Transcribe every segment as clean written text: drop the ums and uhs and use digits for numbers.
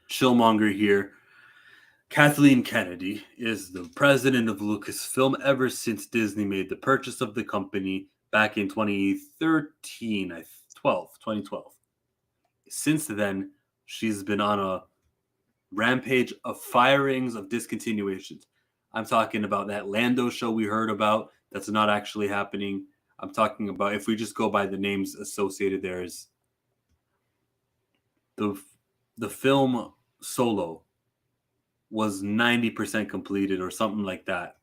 Chillmonger here. Kathleen Kennedy is the president of Lucasfilm ever since Disney made the purchase of the company back in 2013, 2012. Since then, she's been on a rampage of firings, of discontinuations. I'm talking about that Lando show we heard about that's not actually happening. I'm talking about, if we just go by the names associated, there's the the film Solo was 90% completed or something like that.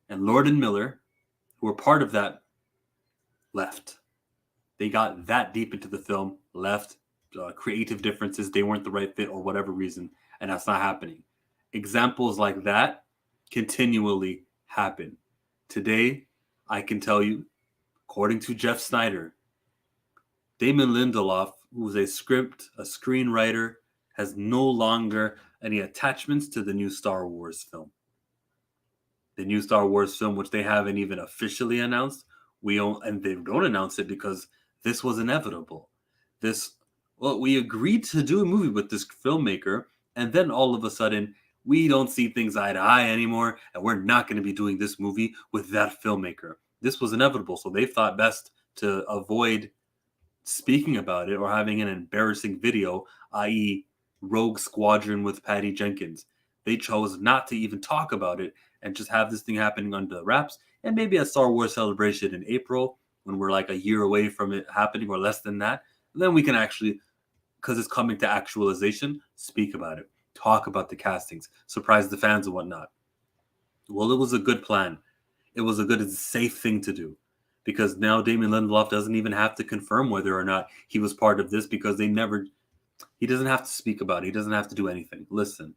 And Lord and Miller, who were part of that, left. They got that deep into the film, left. Creative differences, they weren't the right fit or whatever reason, and that's not happening. Examples like that continually happen. Today, I can tell you, according to Jeff Sneider, Damon Lindeloff, who's a screenwriter, has no longer any attachments to the new Star Wars film. The new Star Wars film, which they haven't even officially announced, and they don't announce it because this was inevitable. We agreed to do a movie with this filmmaker, and then all of a sudden, we don't see things eye to eye anymore, and we're not going to be doing this movie with that filmmaker. This was inevitable, so they thought best to avoid speaking about it or having an embarrassing video, i.e., Rogue Squadron with Patty Jenkins. They chose not to even talk about it and just have this thing happening under the wraps, and maybe a Star Wars Celebration in April, when we're like a year away from it happening or less than that, then we can actually, because it's coming to actualization, speak about it, talk about the castings, surprise the fans and whatnot. Well, it was a good plan. It was a good, safe thing to do, because now Damon Lindelof doesn't even have to confirm whether or not he was part of this, because he doesn't have to speak about it. He doesn't have to do anything. Listen,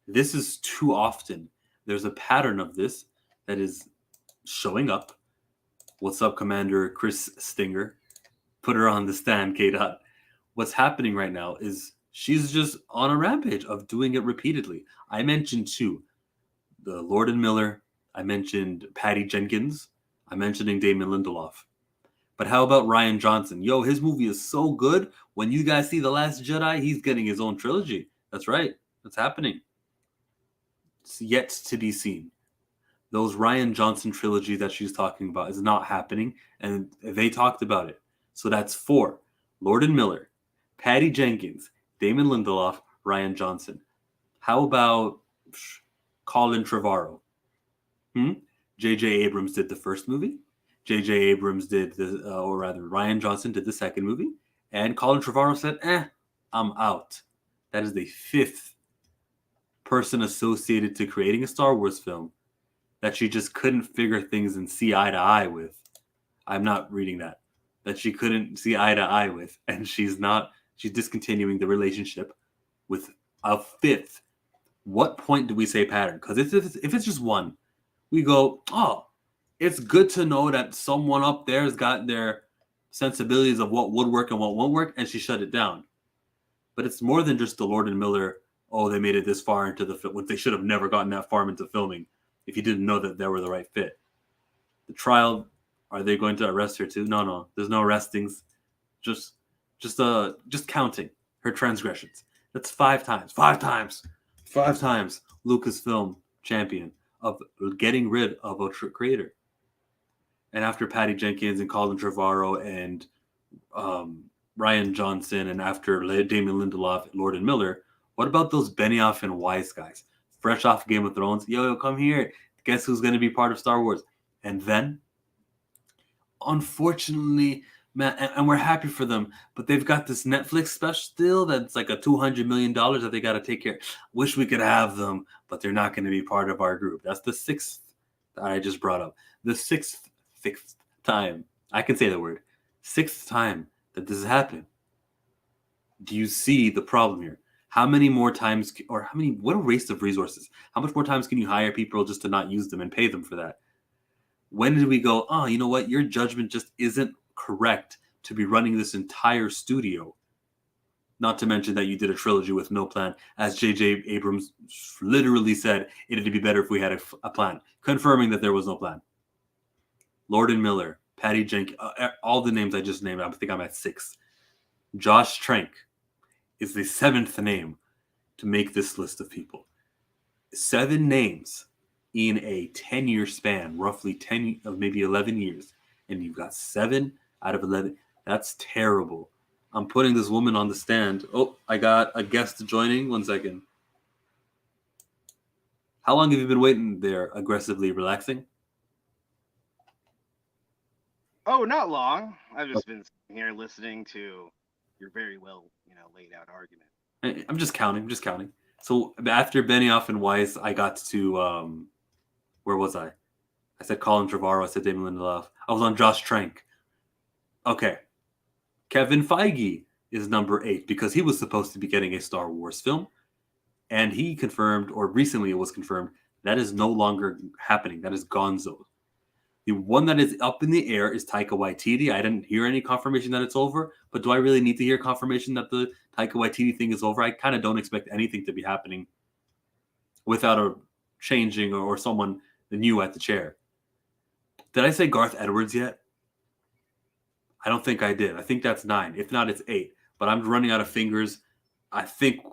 this is too often. There's a pattern of this that is showing up. What's up, Commander Chris Stinger? Put her on the stand, K-Dot. What's happening right now is she's just on a rampage of doing it repeatedly. I mentioned two, the Lord and Miller. I mentioned Patty Jenkins. I'm mentioning Damon Lindelof. But how about Rian Johnson? Yo, his movie is so good. When you guys see The Last Jedi, he's getting his own trilogy. That's right. That's happening. It's yet to be seen. Those Rian Johnson trilogy that she's talking about is not happening, and they talked about it. So that's 4. Lord and Miller, Patty Jenkins, Damon Lindelof, Rian Johnson. How about Colin Trevorrow? J.J. Abrams did the first movie. J.J. Abrams did Rian Johnson did the second movie. And Colin Trevorrow said, I'm out. That is the 5th person associated to creating a Star Wars film that she just couldn't figure things and see eye to eye with. I'm not reading that. That she couldn't see eye to eye with. And she's discontinuing the relationship with a 5th. What point do we say pattern? Because if it's just one, we go, oh, it's good to know that someone up there has got their sensibilities of what would work and what won't work, and she shut it down. But it's more than just the Lord and Miller, oh, they made it this far into the film, when they should have never gotten that far into filming if you didn't know that they were the right fit. The trial, are they going to arrest her too? No, there's no arrestings. Just counting her transgressions. That's 5 times. 5 times. 5 times Lucasfilm champion of getting rid of a creator. And after Patty Jenkins and Colin Trevorrow and Rian Johnson, and after Damon Lindelof, Lord and Miller, what about those Benioff and Weiss guys? Fresh off Game of Thrones. Yo, come here. Guess who's going to be part of Star Wars? And then, unfortunately, man, and we're happy for them, but they've got this Netflix special still that's like a $200 million that they got to take care of. Wish we could have them, but they're not going to be part of our group. That's the 6th that I just brought up. The 6th time. I can say the word. 6th time that this has happened. Do you see the problem here? How many more times, what a waste of resources. How much more times can you hire people just to not use them and pay them for that? When did we go, oh, you know what? Your judgment just isn't correct to be running this entire studio. Not to mention that you did a trilogy with no plan. As J.J. Abrams literally said, it'd be better if we had a plan. Confirming that there was no plan. Lord and Miller, Patty Jenkins, all the names I just named, I think I'm at 6. Josh Trank. is the 7th name to make this list of people. 7 names in a 10-year span, roughly 10 of maybe 11 years, and you've got 7 out of 11. That's terrible. I'm putting this woman on the stand. Oh, I got a guest joining. 1 second. How long have you been waiting there, aggressively relaxing? Oh, not long. I've just been sitting here listening to your very well, laid out argument. I'm just counting. So after Benioff and Weiss, I got to where was I? I said Colin Trevorrow. I said Damon Lindelof. I was on Josh Trank. Okay, Kevin Feige is number 8 because he was supposed to be getting a Star Wars film, and he confirmed, or recently it was confirmed, that is no longer happening. That is gonzo. The one that is up in the air is Taika Waititi. I didn't hear any confirmation that it's over, but do I really need to hear confirmation that the Taika Waititi thing is over? I kind of don't expect anything to be happening without a changing or someone new at the chair. Did I say Garth Edwards yet? I don't think I did. I think that's 9. If not, it's 8. But I'm running out of fingers. I think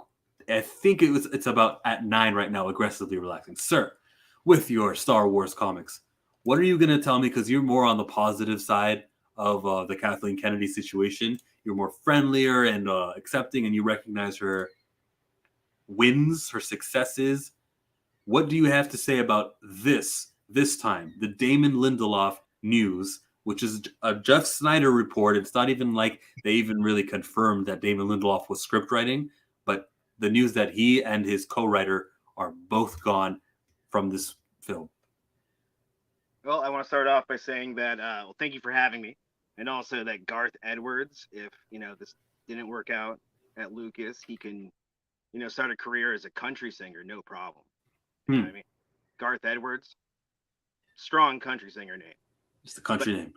it's about at 9 right now, aggressively relaxing. Sir, with your Star Wars comics, what are you going to tell me? Because you're more on the positive side of the Kathleen Kennedy situation. You're more friendlier and accepting, and you recognize her wins, her successes. What do you have to say about this time, the Damon Lindeloff news, which is a Jeff Sneider report? It's not even like they even really confirmed that Damon Lindelof was script writing, but the news that he and his co-writer are both gone from this film. Well, I want to start off by saying that, thank you for having me. And also that Garth Edwards, if, this didn't work out at Lucas, he can, start a career as a country singer, no problem. You know what I mean? Garth Edwards, strong country singer name. It's the country name.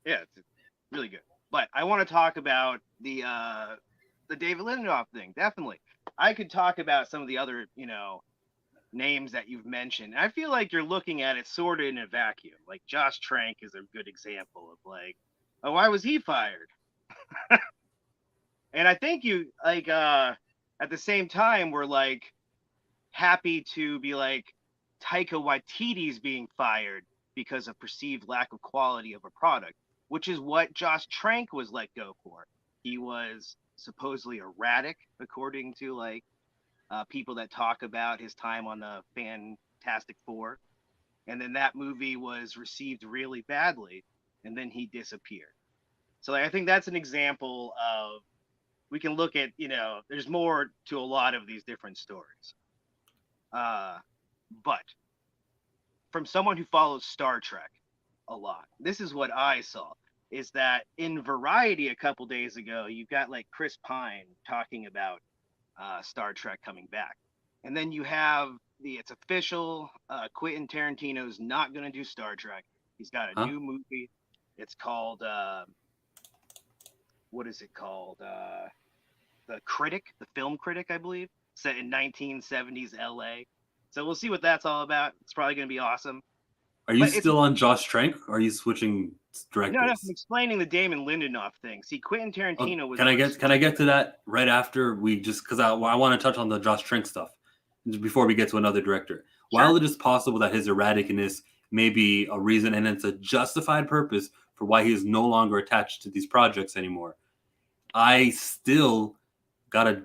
Yeah, it's really good. But I want to talk about the David Lindelof thing. Definitely, I could talk about some of the other names that you've mentioned. I feel like you're looking at it sort of in a vacuum. Like Josh Trank is a good example of like, oh, why was he fired? And I think you like at the same time we're like happy to be like Taika Waititi's being fired because of perceived lack of quality of a product, which is what Josh Trank was let go for. He was supposedly erratic, according to like people that talk about his time on the Fantastic Four. And then that movie was received really badly, and then he disappeared. So like, I think that's an example of we can look at, there's more to a lot of these different stories. But from someone who follows Star Trek a lot, this is what I saw, is that in Variety a couple days ago, you've got like Chris Pine talking about Star Trek coming back. And then you have it's official, Quentin Tarantino's not going to do Star Trek. He's got a new movie. It's called, what is it called? The Film Critic, I believe, set in 1970s LA. So we'll see what that's all about. It's probably going to be awesome. Are you still on Josh Trank? Or are you switching directors? No, I'm explaining the Damon Lindelof thing. See, Quentin Tarantino was. Can I get to that right after we just because I want to touch on the Josh Trank stuff before we get to another director. Sure. While it is possible that his erraticness may be a reason and it's a justified purpose for why he is no longer attached to these projects anymore, I still gotta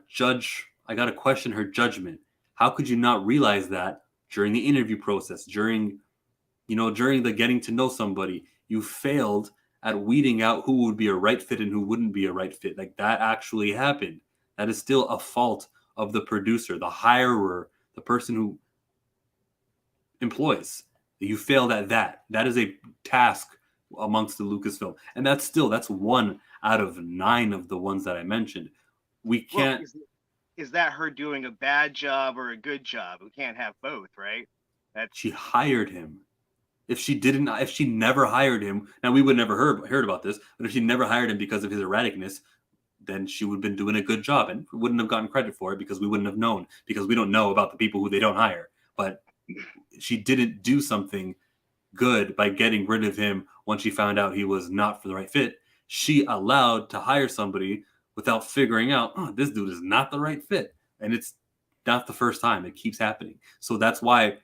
question her judgment. How could you not realize that during the interview process, during the getting to know somebody? You failed at weeding out who would be a right fit and who wouldn't be a right fit. Like that actually happened. That is still a fault of the producer, the hirer, the person who employs. You failed at that. That is a task amongst the Lucasfilm. And that's 1 out of 9 of the ones that I mentioned. We can't. Well, is that her doing a bad job or a good job? We can't have both, right? She hired him. If she never hired him, now we would never heard about this, but if she never hired him because of his erraticness, then she would have been doing a good job and wouldn't have gotten credit for it because we wouldn't have known, because we don't know about the people who they don't hire. But she didn't do something good by getting rid of him once she found out he was not for the right fit. She allowed to hire somebody without figuring out, oh, this dude is not the right fit. And it's not the first time. It keeps happening. So that's why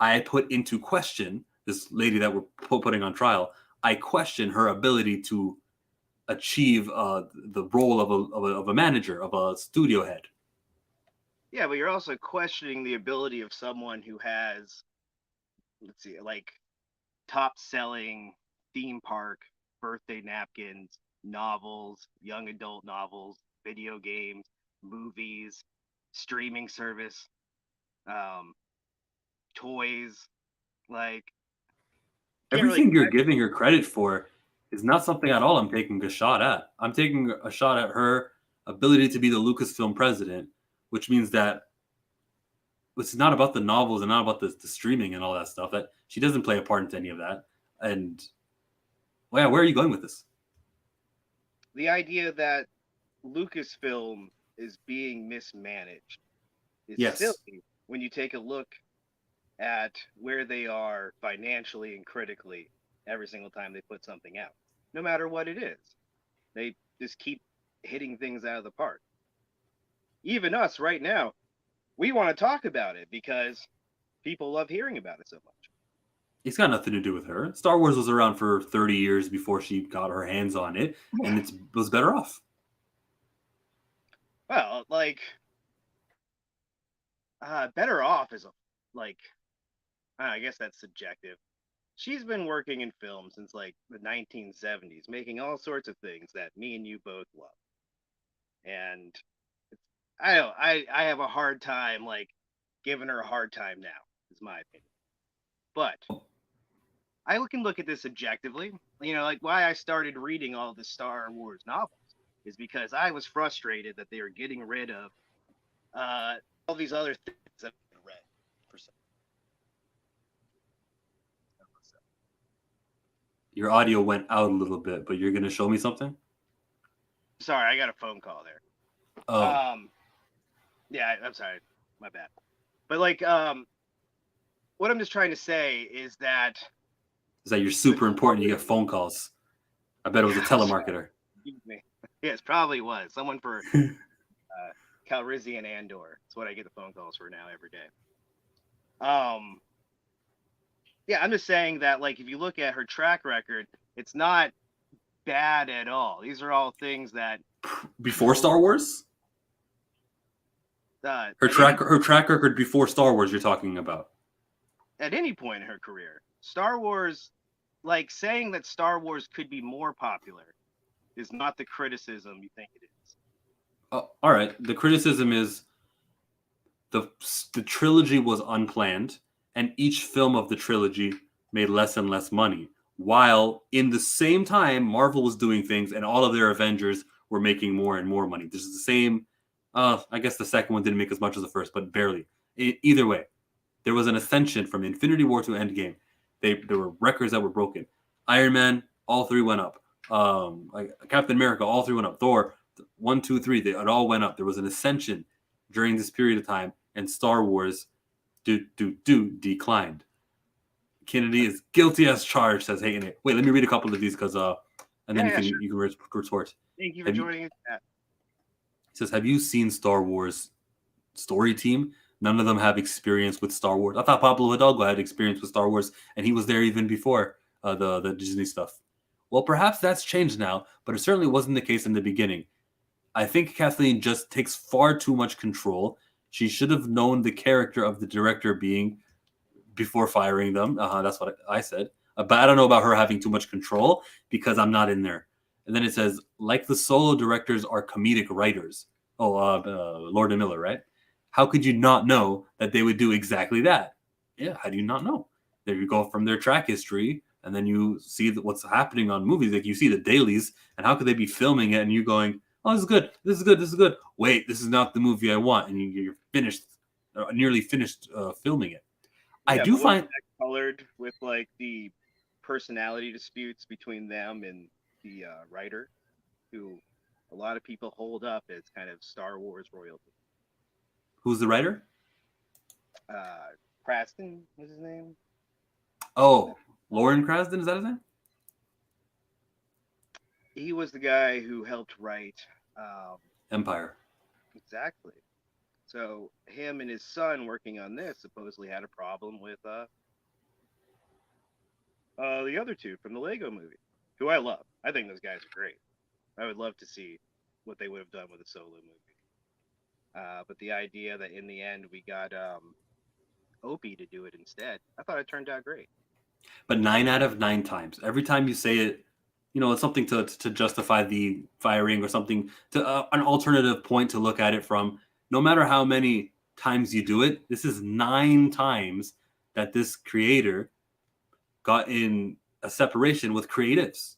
I put into question this lady that we're putting on trial. I question her ability to achieve the role of a manager, of a studio head. Yeah, but you're also questioning the ability of someone who has, let's see, like top selling theme park birthday napkins, novels, young adult novels, video games, movies, streaming service, um, toys. Like, can't really. Everything you're giving her credit for is not something at all I'm taking a shot at. I'm taking a shot at her ability to be the Lucasfilm president, which means that it's not about the novels and not about the streaming and all that stuff. That she doesn't play a part into any of that. And well, yeah, where are you going with this? The idea that Lucasfilm is being mismanaged is Yes. silly when you take a look at where they are financially and critically every single time they put something out, no matter what it is. They just keep hitting things out of the park. Even us right now, we want to talk about it because people love hearing about it so much. It's got nothing to do with her. Star Wars was around for 30 years before she got her hands on it, and it was better off. Well, like, better off is like, I guess that's subjective. She's been working in film since like the 1970s, making all sorts of things that me and you both love. And I don't, I have a hard time like giving her a hard time now, is my opinion. But I can look at this objectively. You know, like why I started reading all the Star Wars novels is because I was frustrated that they were getting rid of all these other things that I've read for some. Your audio went out a little bit, but you're going to show me something? Sorry, I got a phone call there. Oh. Yeah, I'm sorry. My bad. But like what I'm just trying to say is that You're super important. You get phone calls. I bet it was a telemarketer. Excuse me. Yes, probably was. Someone for Calrissian Andor. That's what I get the phone calls for now every day. Yeah, I'm just saying that like if you look at her track record, it's not bad at all. These are all things that before Star Wars? Her track record before Star Wars you're talking about. At any point in her career. Star Wars, like saying that Star Wars could be more popular is not the criticism you think it is. All right. The criticism is the trilogy was unplanned, and each film of the trilogy made less and less money. While in the same time, Marvel was doing things, and all of their Avengers were making more and more money. This is the same. I guess the second one didn't make as much as the first, but barely. Either way, there was an ascension from Infinity War to Endgame. There were records that were broken. Iron Man, all three went up. Like Captain America, all three went up. Thor, 1, 2, 3, it all went up. There was an ascension during this period of time, and Star Wars declined. Kennedy is guilty as charged, says hating it. Wait, let me read a couple of these because and then you can retort. Thank you for joining us. It says, have you seen Star Wars story team? None of them have experience with Star Wars. I thought Pablo Hidalgo had experience with Star Wars, and he was there even before the Disney stuff. Well, perhaps that's changed now, but it certainly wasn't the case in the beginning. I think Kathleen just takes far too much control. She should have known the character of the director being before firing them. That's what I said. But I don't know about her having too much control because I'm not in there. And then it says, like the solo directors are comedic writers. Lord and Miller, right? How could you not know that they would do exactly that? Yeah, how do you not know? There you go from their track history, and then you see what's happening on movies. Like you see the dailies, and how could they be filming it and you going, oh, this is good, this is good, this is good. Wait, this is not the movie I want, and you're finished, nearly finished filming it. Yeah, I do find that colored with like the personality disputes between them and the writer, who a lot of people hold up as kind of Star Wars royalty. Who's the writer? Kraston was his name. Oh, Lauren Krasden, is that his name? He was the guy who helped write Empire. Exactly. So him and his son working on this supposedly had a problem with the other two from the Lego movie, who I love. I think those guys are great. I would love to see what they would have done with a solo movie. But the idea that in the end we got Opie to do it instead, I thought it turned out great. But 9 out of 9 times, every time you say it, it's something to justify the firing or something to an alternative point to look at it from. No matter how many times you do it, this is 9 times that this creator got in a separation with creatives.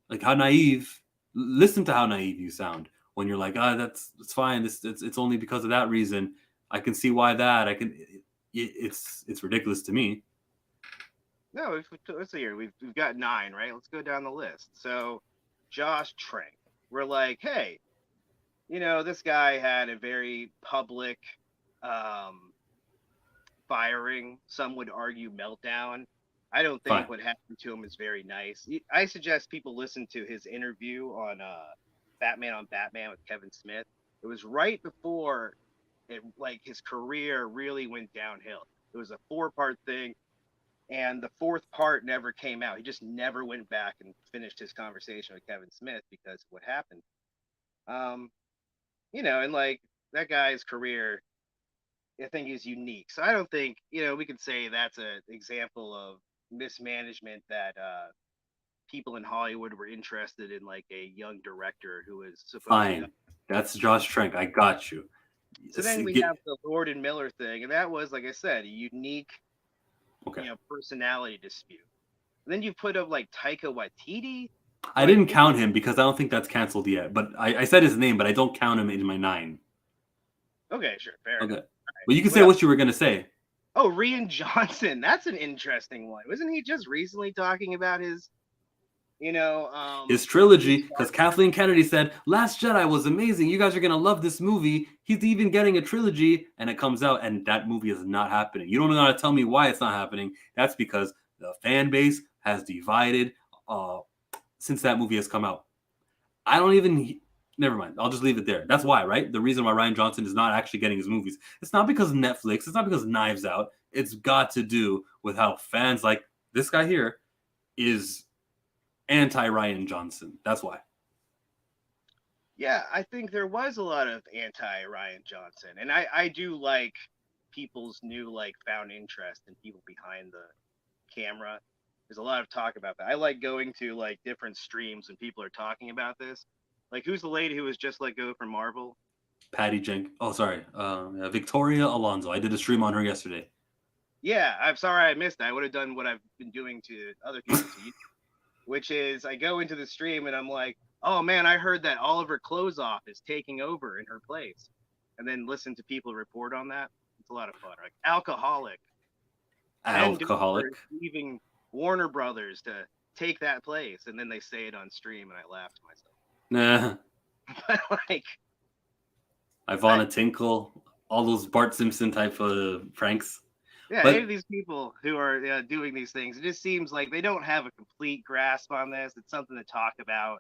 Like how naive. Listen to how naive you sound when you're like, that's fine. It's only because of that reason. I can see why that. It's ridiculous to me. No, let's see here. We've got 9, right? Let's go down the list. So, Josh Trank. We're like, hey, this guy had a very public um, firing. Some would argue meltdown. I don't think Fine. what happened to him is very nice. I suggest people listen to his interview on Batman on Batman with Kevin Smith. It was right before his career really went downhill. It was a 4-part thing, and the 4th part never came out. He just never went back and finished his conversation with Kevin Smith because of what happened. And like that guy's career, I think is unique. So I don't think we could say that's an example of mismanagement that people in Hollywood were interested in, like a young director who was supposedly. Fine. That's Josh Trank. I got you. So then we have the Lord and Miller thing, and that was, like I said, a unique, personality dispute. And then you put up like Taika Waititi. I didn't count him because I don't think that's canceled yet. But I said his name, but I don't count him in my 9. Okay, sure, fair enough. Right. Well, you can say what you were gonna say. Oh, Rian Johnson. That's an interesting one. Wasn't he just recently talking about his his trilogy, because Kathleen Kennedy said Last Jedi was amazing, you guys are gonna love this movie, he's even getting a trilogy, and it comes out and that movie is not happening. You don't know how to tell me why it's not happening. That's because the fan base has divided since that movie has come out. Never mind, I'll just leave it there. That's why, right? The reason why Rian Johnson is not actually getting his movies, it's not because of Netflix, it's not because Knives Out, it's got to do with how fans like this guy here is anti-Rian Johnson. That's why. Yeah, I think there was a lot of anti-Rian Johnson. And I do like people's new found interest in people behind the camera. There's a lot of talk about that. I like going to different streams when people are talking about this. Like, who's the lady who was just let go from Marvel? Patty Jenkins. Oh, sorry. Victoria Alonso. I did a stream on her yesterday. Yeah, I'm sorry I missed that. I would have done what I've been doing to other people, which is I go into the stream and I'm like, oh man, I heard that Oliver Closeoff is taking over in her place. And then listen to people report on that. It's a lot of fun. Like Alcoholic. Leaving Warner Brothers to take that place. And then they say it on stream and I laugh to myself. Nah. But Ivana Tinkle, all those Bart Simpson type of pranks. Yeah, any of these people who are doing these things, it just seems like they don't have a complete grasp on this. It's something to talk about.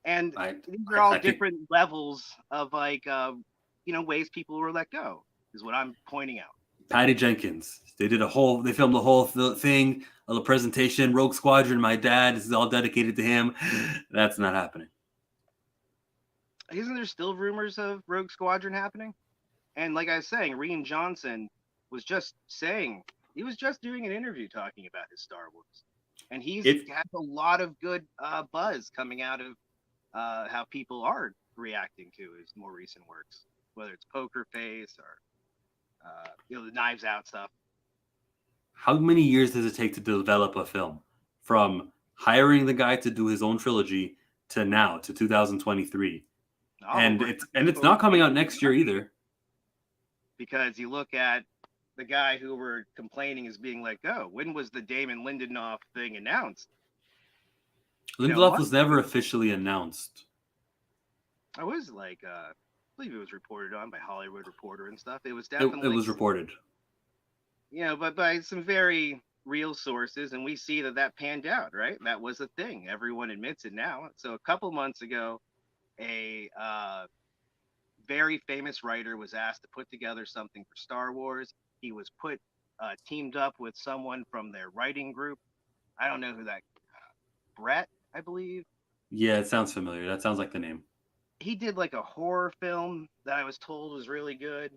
And these are all different levels of ways people were let go, is what I'm pointing out. Patty Jenkins. They filmed the whole thing, a presentation, Rogue Squadron, my dad, this is all dedicated to him. That's not happening. Isn't there still rumors of Rogue Squadron happening? And like I was saying, Rian Johnson was just doing an interview talking about his Star Wars. And he's had a lot of good buzz coming out of how people are reacting to his more recent works, whether it's Poker Face or the Knives Out stuff. How many years does it take to develop a film? From hiring the guy to do his own trilogy to now, to 2023. And it's not coming out next year either. Because you look at the guy who we're complaining is being let go. When was the Damon Lindeloff thing announced? Lindeloff was never officially announced. I was I believe it was reported on by Hollywood Reporter and stuff. It was definitely. It was reported. But by some very real sources, and we see that panned out, right? That was a thing. Everyone admits it now. So a couple months ago, a very famous writer was asked to put together something for Star Wars. He was teamed up with someone from their writing group. I don't know who that Brett, I believe. Yeah, it sounds familiar. That sounds like the name. He did like a horror film that I was told was really good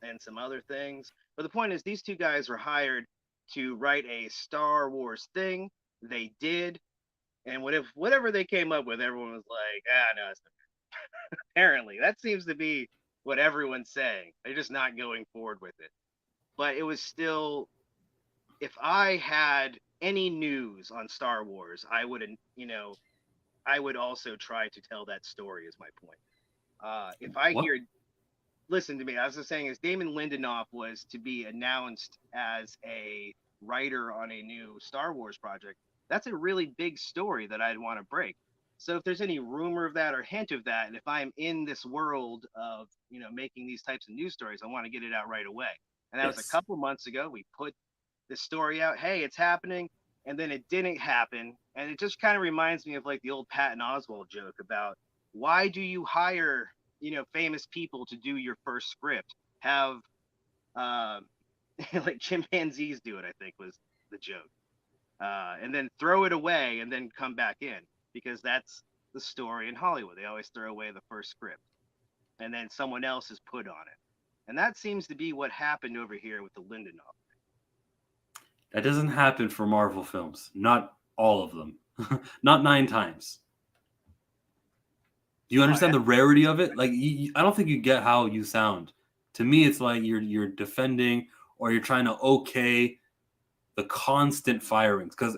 and some other things. But the point is, these two guys were hired to write a Star Wars thing. They did. And whatever they came up with, everyone was like, no, it's not. Apparently. That seems to be what everyone's saying. They're just not going forward with it. But it was still, if I had any news on Star Wars, I wouldn't, I would also try to tell that story, is my point. If I What? hear, listen to me, I was just saying, is Damon Lindeloff was to be announced as a writer on a new Star Wars project, that's a really big story that I'd want to break. So if there's any rumor of that or hint of that, and if I'm in this world of, making these types of news stories, I want to get it out right away. And that was a Yes. couple months ago. We put this story out. Hey, it's happening. And then it didn't happen. And it just kind of reminds me of like the old Patton Oswalt joke about why do you hire, famous people to do your first script? Have uh, like chimpanzees do it, I think was the joke. And then throw it away and then come back in, because that's the story in Hollywood. They always throw away the first script and then someone else is put on it. And that seems to be what happened over here with the Lindelof. That doesn't happen for Marvel films. Not all of them. Not 9 times. Do you Oh, understand the rarity of it? Like, I don't think you get how you sound. To me, it's like you're defending or you're trying to okay the constant firings because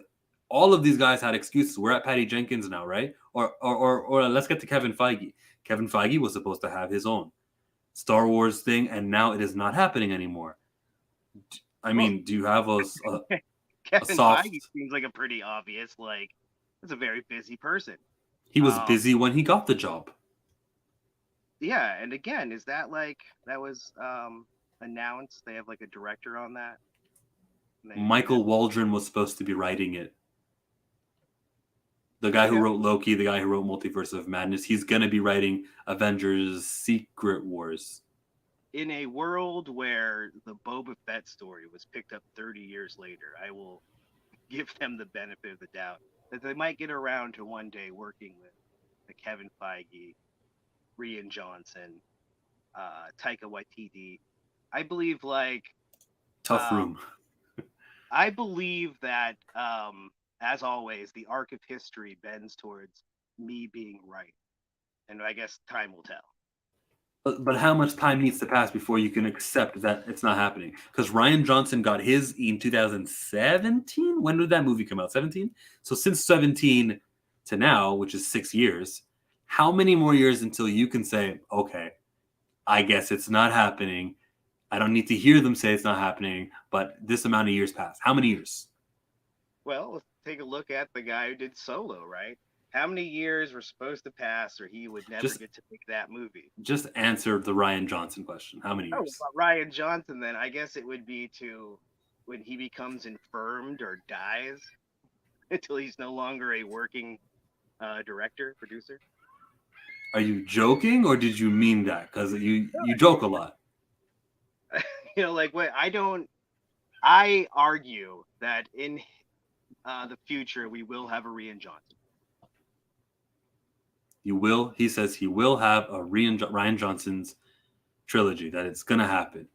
all of these guys had excuses. We're at Patty Jenkins now, right? Or let's get to Kevin Feige. Kevin Feige was supposed to have his own Star Wars thing, and now it is not happening anymore. I well, mean, do you have a Kevin soft? Feige seems like a pretty obvious, like, he's a very busy person. He was Um, busy when he got the job. yeah, and again, is that like that was announced? They have like a director on that. They Michael Waldron was supposed to be writing it. The guy who okay. wrote Loki, the guy who wrote Multiverse of Madness, he's gonna be writing Avengers: Secret Wars. In a world where the Boba Fett story was picked up 30 years later, I will give them the benefit of the doubt that they might get around to one day working with the Kevin Feige, Rian Johnson, Taika Waititi. I believe Tough um, room. I believe that as always, the arc of history bends towards me being right, and I guess time will tell. But how much time needs to pass before you can accept that it's not happening? Because Ryan Johnson got his in 2017. When did that movie come out? 17. So since 17 to now, which is 6 years, how many more years until you can say, okay, I guess it's not happening. I don't need to hear them say it's not happening, but this amount of years pass. How many years? Well, let's take a look at the guy who did Solo, right? How many years were supposed to pass, or he would never Just get to make that movie? just answer the Ryan Johnson question. How many Oh, years? about Ryan Johnson, then I guess it would be to when he becomes infirmed or dies until he's no longer a working director, producer. Are you joking or did you mean that? Because you joke a lot. Like what I don't. I argue that in the future we will have a Ryan Johnson. You will. He says he will have a Ryan Johnson's trilogy. That it's gonna happen.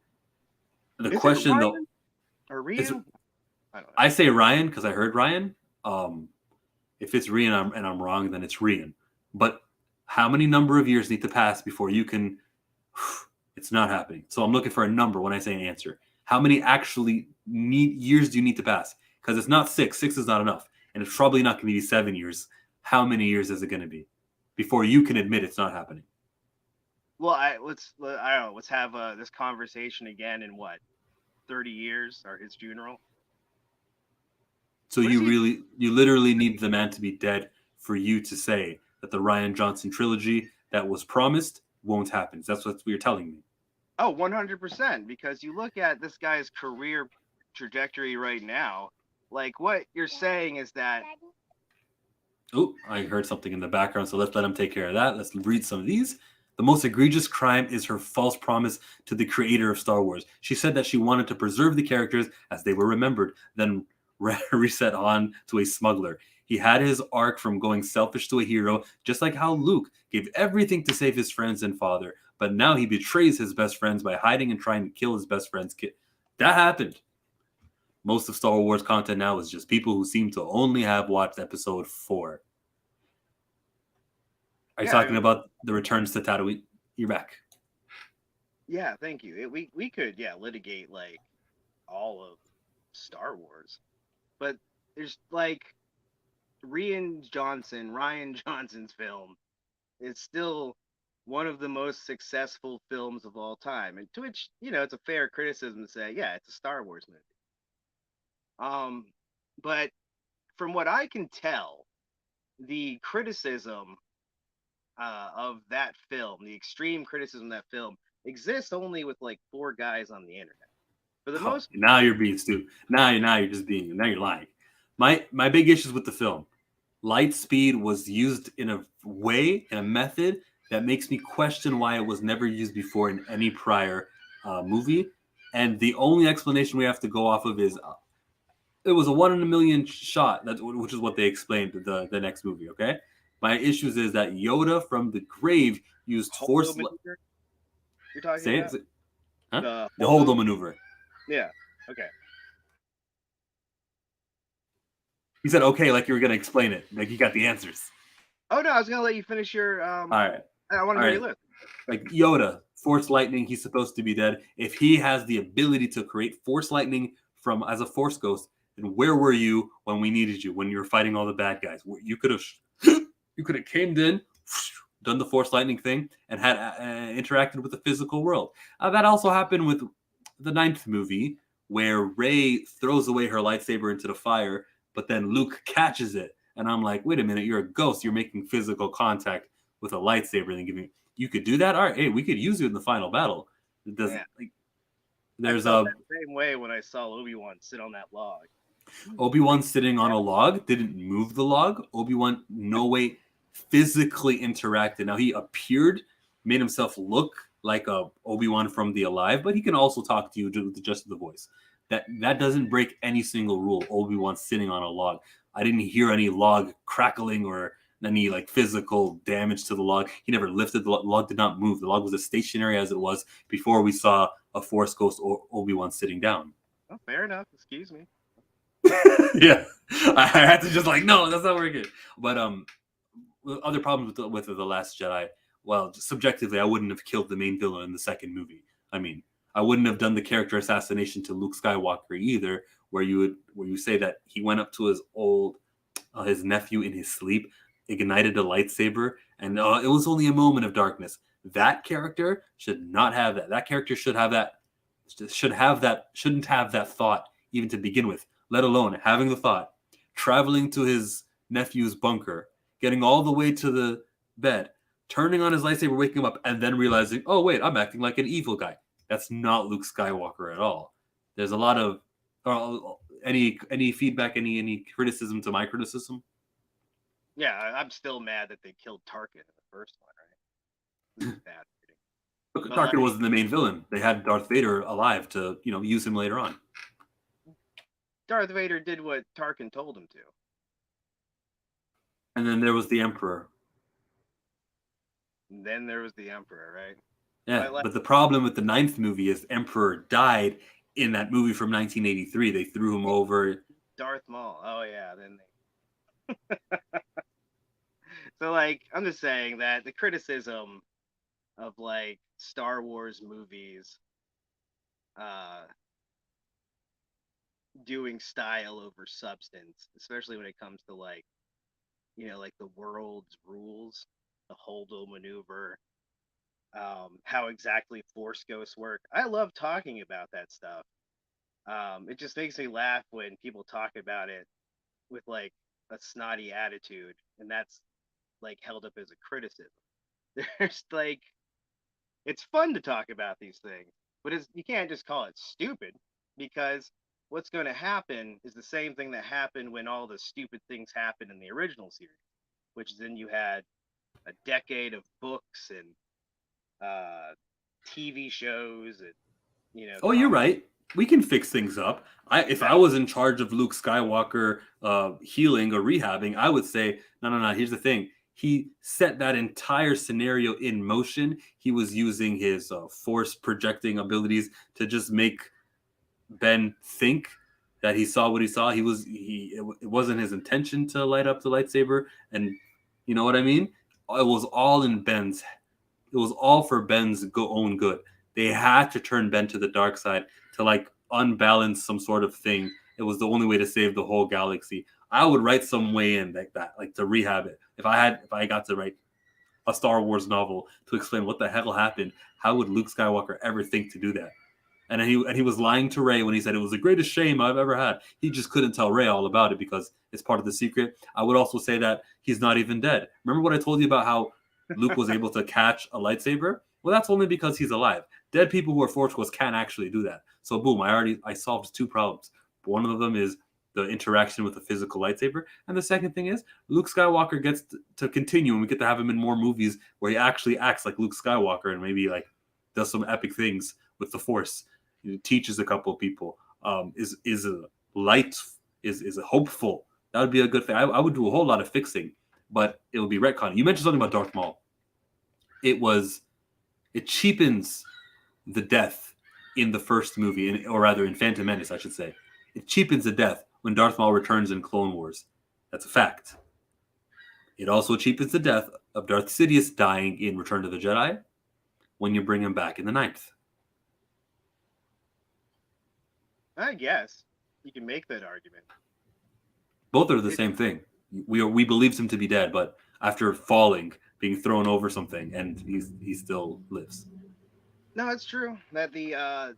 The Is it question though Ryan or is, Ryan? I don't know. I say Ryan because I heard Ryan. If it's Rian and I'm wrong, then it's Rian. But how many number of years need to pass before you can? It's not happening. So I'm looking for a number when I say an answer. How many actually years do you need to pass? Because it's not 6. 6 is not enough, and it's probably not going to be 7 years. How many years is it going to be before you can admit it's not happening? Well, I don't know. Let's have this conversation again in what 30 years or his funeral. So What is he? you literally need the man to be dead for you to say that the Ryan Johnson trilogy that was promised won't happen. That's what you're telling me. Oh, 100%. Because you look at this guy's career trajectory right now, like what you're saying is that Oh, I heard something in the background, so let's let him take care of that. Let's read some of these. The most egregious crime is her false promise to the creator of Star Wars. She said that she wanted to preserve the characters as they were remembered, then reset on to a smuggler. He had his arc from going selfish to a hero, just like how Luke gave everything to save his friends and father. But now he betrays his best friends by hiding and trying to kill his best friend's kid. That happened. Most of Star Wars content now is just people who seem to only have watched episode 4. Are you Yeah, I talking mean, about the returns to Tatooine? You're back. yeah, thank you. We could litigate like all of Star Wars, but there's like Ryan Johnson's film is still one of the most successful films of all time, and to which it's a fair criticism to say, yeah, it's a Star Wars movie. Um, but from what I can tell, the criticism of that film, the extreme criticism of that film, exists only with like four guys on the internet. For the Oh, most, now you're being stupid. Now you're just being. Now you're lying. My big issues with the film. Light speed was used in a way, in a method that makes me question why it was never used before in any prior movie. And the only explanation we have to go off of is it was a 1 in a million shot. Which is what they explained the next movie. Okay, my issues is that Yoda from the grave used Holdo force. maneuver you're talking Say about? it, huh? The The Holdo? Holdo maneuver. Yeah. Okay. He said, "Okay," like you were gonna explain it, like you got the answers. Oh no, I was gonna let you finish your. All right, I want to all hear your right. list. Like Yoda, Force Lightning, he's supposed to be dead. If he has the ability to create Force Lightning from as a Force Ghost, then where were you when we needed you? When you were fighting all the bad guys, you could have, you could have came in, done the Force Lightning thing, and had interacted with the physical world. That also happened with the ninth movie, where Rey throws away her lightsaber into the fire, but then Luke catches it, and I'm like, wait a minute, you're a ghost. You're making physical contact with a lightsaber and giving you could do that. All right, hey, we could use you in the final battle. It doesn't Yeah, like I there's felt a that same way when I saw Obi-Wan sit on that log. Obi-Wan sitting on a log, didn't move the log. Obi-Wan no way physically interacted. Now he appeared, made himself look like a Obi-Wan from the Alive, but he can also talk to you with just the voice. That doesn't break any single rule. Obi-Wan sitting on a log. I didn't hear any log crackling or any like physical damage to the log. He never lifted the log. The log did not move. The log was as stationary as it was before we saw a Force Ghost Obi-Wan sitting down. Oh, fair enough. Excuse me. Yeah, I had to just like, no, that's not working. But other problems with the Last Jedi. Well, subjectively, I wouldn't have killed the main villain in the second movie. I mean, I wouldn't have done the character assassination to Luke Skywalker either, where you say that he went up to his nephew in his sleep, ignited a lightsaber, and it was only a moment of darkness. That character should not have that. That character shouldn't have that thought even to begin with, let alone having the thought, traveling to his nephew's bunker, getting all the way to the bed, turning on his lightsaber, waking him up, and then realizing, oh wait, I'm acting like an evil guy. That's not Luke Skywalker at all. There's a lot of any feedback, any criticism to my criticism. Yeah, I'm still mad that they killed Tarkin in the first one, right? This is bad. But Tarkin like, wasn't the main villain. They had Darth Vader alive to use him later on. Darth Vader did what Tarkin told him to. And then there was the Emperor. And then there was the Emperor, right? Yeah, But like but the problem with the ninth movie is Emperor died in that movie from 1983. They threw him over. Darth Maul. Oh yeah, then so like I'm just saying that the criticism of like Star Wars movies uh doing style over substance, especially when it comes to like like the world's rules, the Holdo maneuver, how exactly Force Ghosts work. I love talking about that stuff. It just makes me laugh when people talk about it with like a snotty attitude, and that's like held up as a criticism. There's like it's fun to talk about these things, but you can't just call it stupid because what's going to happen is the same thing that happened when all the stupid things happened in the original series. which then you had a decade of books and TV shows and Oh, you're comic. right. We can fix things up. If I No, was in charge of Luke Skywalker healing or rehabbing, I would say, no, no, no. Here's the thing. He set that entire scenario in motion. He was using his force projecting abilities to just make Ben think that he saw what he saw. It wasn't his intention to light up the lightsaber, and you know what I mean. It was all in Ben's. It was all for Ben's own good. They had to turn Ben to the dark side to like unbalance some sort of thing. It was the only way to save the whole galaxy. I would write some way in like that, like to rehab it. If I got to write a Star Wars novel to explain what the hell happened, how would Luke Skywalker ever think to do that? And he was lying to Rey when he said it was the greatest shame I've ever had. He just couldn't tell Rey all about it because it's part of the secret. I would also say that he's not even dead. Remember what I told you about how Luke was able to catch a lightsaber? Well, that's only because he's alive. Dead people who are Force Ghosts can't actually do that. So boom, I solved two problems. One of them is the interaction with the physical lightsaber, and the second thing is Luke Skywalker gets to continue, and we get to have him in more movies where he actually acts like Luke Skywalker and maybe like does some epic things with the Force. He teaches a couple of people. Is a light is a hopeful. That would be a good thing. I would do a whole lot of fixing, but it would be retconning. You mentioned something about Darth Maul. It cheapens the death in the first movie, or rather in Phantom Menace, I should say. It cheapens the death when Darth Maul returns in Clone Wars. That's a fact. It also cheapens the death of Darth Sidious dying in Return of the Jedi when you bring him back in the 9th. I guess you can make that argument. Both are the same thing. We believed him to be dead, but after falling, being thrown over something, and he still lives. No, it's true that the